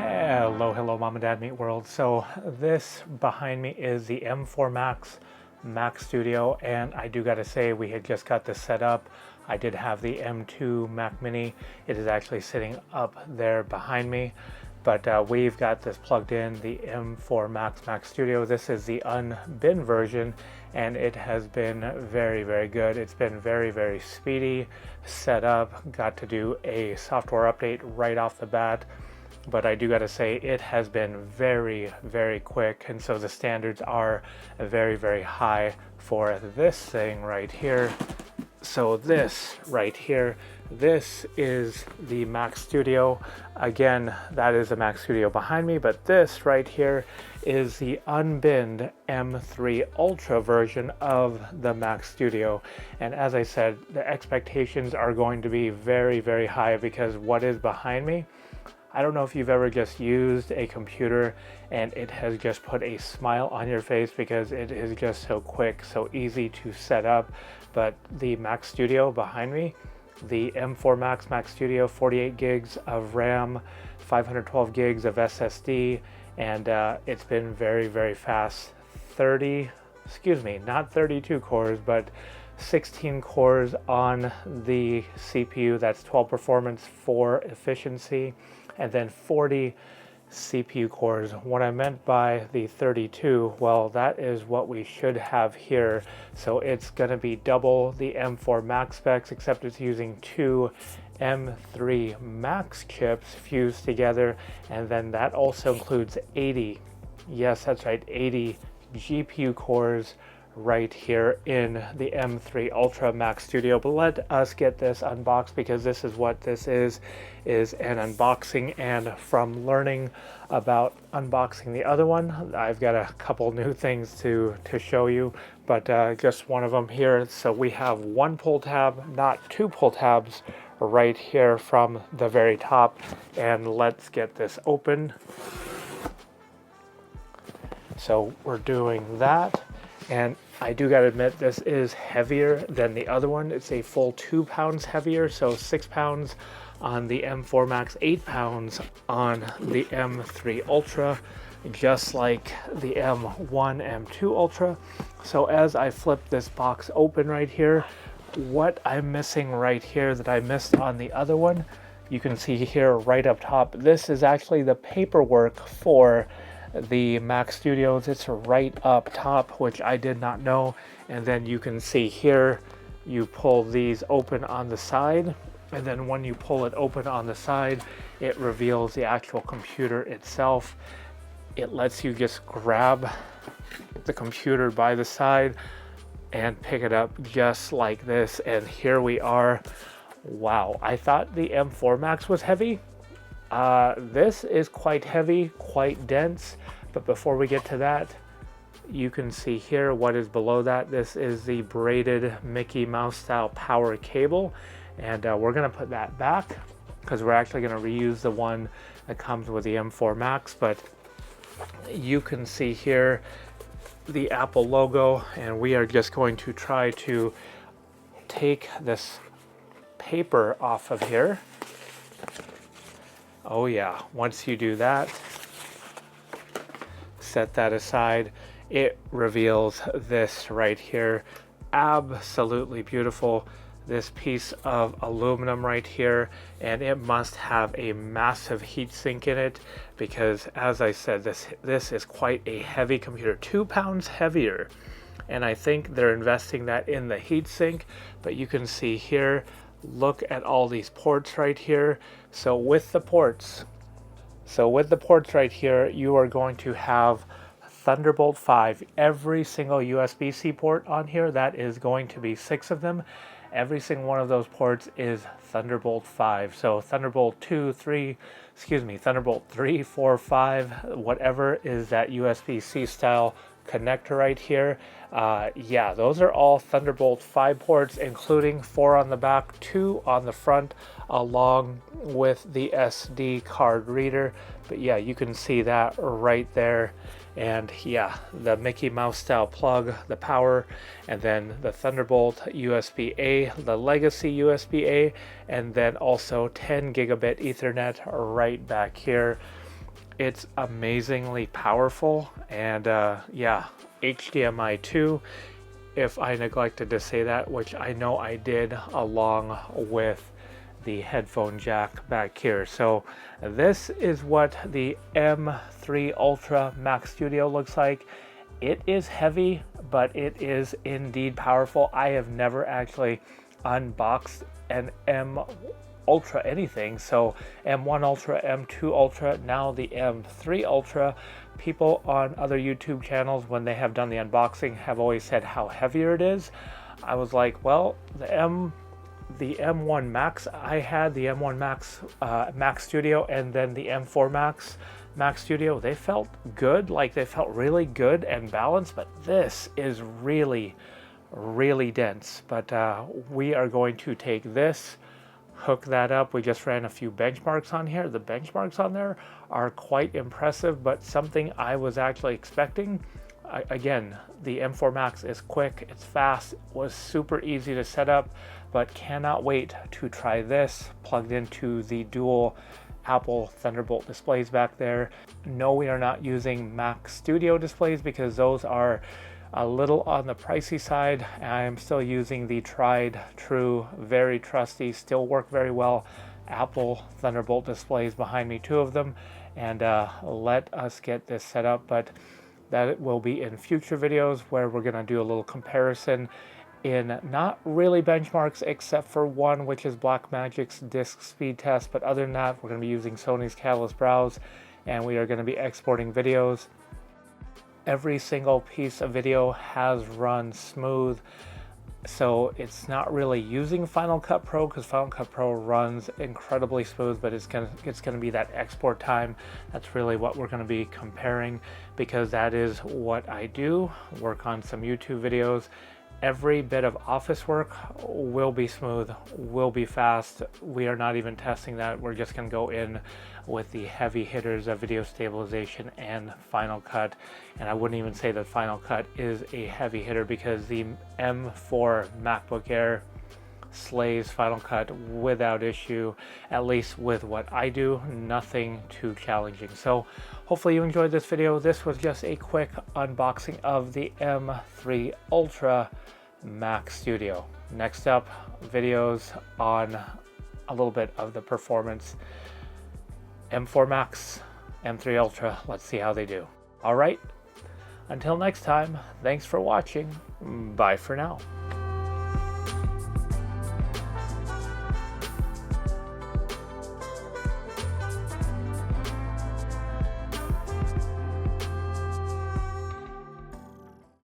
Hello, Mom and Dad Meet World. So this behind me is the M4 Max Mac Studio, and I do gotta say we had just got this set up. I did have the M2 Mac Mini. It is actually sitting up there behind me, but we've got this plugged in, the M4 Max Mac Studio. This is the Unbinned version, and it has been very good. It's been very speedy, set up, got to do a software update right off the bat. But I do got to say it has been very quick, and so the standards are very high for this thing right here. So this right here, this is the Mac Studio. Again, that is the Mac Studio behind me, but this right here is the Unbinned M3 Ultra version of the Mac Studio. And as I said, the expectations are going to be very high, because what is behind me, I don't know if you've ever just used a computer and it has just put a smile on your face because it is just so quick, so easy to set up. But the Mac Studio behind me, the M4 Max Mac Studio, 48 gigs of RAM, 512 gigs of SSD, and it's been very fast. Not 32 cores, but 16 cores on the CPU. That's 12 performance, 4 efficiency, and then 40 CPU cores. What I meant by the 32, well, that is what we should have here. So it's going to be double the M4 Max specs, except it's using 2 M3 Max chips fused together, and then that also includes 80, yes, that's right, 80 GPU cores right here in the M3 Ultra Mac Studio. But let us get this unboxed, because this is what this is an unboxing. And from learning about unboxing the other one, I've got a couple new things to show you, but just one of them here. So we have one pull tab, not two pull tabs, right here from the very top. And let's get this open. So we're doing that. And I do gotta admit, this is heavier than the other one. It's a full 2 pounds heavier, so 6 pounds on the M4 Max, 8 pounds on the M3 Ultra, just like the M1, M2 Ultra. So as I flip this box open right here, what I'm missing right here that I missed on the other one, you can see here right up top, this is actually the paperwork for the Mac Studios. It's right up top, which I did not know. And then you can see here, you pull these open on the side, and then when you pull it open on the side, it reveals the actual computer itself. It lets you just grab the computer by the side and pick it up just like this, and here we are. Wow, I thought the M4 Max was heavy. This is quite heavy, quite dense, but before we get to that, you can see here what is below that. This is the braided Mickey Mouse style power cable, and we're going to put that back because we're actually going to reuse the one that comes with the M4 Max. But you can see here the Apple logo, and we are just going to try to take this paper off of here. Oh yeah, once you do that, set that aside, it reveals this right here. Absolutely beautiful. This piece of aluminum right here, and it must have a massive heat sink in it, because as I said, this is quite a heavy computer, 2 pounds heavier. And I think they're investing that in the heat sink. But you can see here, look at all these ports right here. So with the ports right here, you are going to have Thunderbolt 5. Every single USB-C port on here, that is going to be 6 of them. Every single one of those ports is Thunderbolt 5. So Thunderbolt 3, 4, 5, whatever is that USB-C style connector right here. Yeah, those are all Thunderbolt 5 ports, including 4 on the back, 2 on the front, along with the SD card reader. But yeah, you can see that right there. And yeah, the Mickey Mouse style plug, the power, and then the Thunderbolt USB-A, the legacy USB-A, and then also 10 gigabit Ethernet right back here. It's amazingly powerful, and yeah, HDMI 2, if I neglected to say that, which I know I did, along with the headphone jack back here. So this is what the M3 Ultra Mac Studio looks like. It is heavy, but it is indeed powerful. I have never actually unboxed an M Ultra anything. So M1 Ultra, M2 Ultra, now the M3 Ultra. People on other YouTube channels, when they have done the unboxing, have always said how heavier it is. I was like, well, the M1 Max, I had the M1 Max Mac Studio, and then the M4 Mac Studio. They felt good, like they felt really good and balanced, but this is really, really dense. But we are going to take this, hook that up. We just ran a few benchmarks on here. The benchmarks on there are quite impressive, but something I was actually expecting. Again, the M4 Max is quick, it's fast, was super easy to set up, but cannot wait to try this plugged into the dual Apple Thunderbolt displays back there. No, we are not using Mac Studio displays because those are a little on the pricey side. I am still using the tried, true, very trusty, still work very well Apple Thunderbolt displays behind me, 2 of them, and let us get this set up. But that will be in future videos where we're going to do a little comparison in not really benchmarks except for one, which is Blackmagic's disk speed test. But other than that, we're going to be using Sony's Catalyst Browse, and we are going to be exporting videos. Every single piece of video has run smooth, so it's not really using Final Cut Pro because Final Cut Pro runs incredibly smooth, but it's gonna be that export time. That's really what we're gonna be comparing, because that is what I do, work on some YouTube videos. Every bit of office work will be smooth, will be fast. We are not even testing that. We're just gonna go in with the heavy hitters of video stabilization and Final Cut. And I wouldn't even say that Final Cut is a heavy hitter, because the M4 MacBook Air slays Final Cut without issue, at least with what I do. Nothing too challenging. So hopefully you enjoyed this video. This was just a quick unboxing of the M3 Ultra Mac Studio. Next up, videos on a little bit of the performance. M4 Max, M3 Ultra, let's see how they do. All right, until next time, thanks for watching. Bye for now.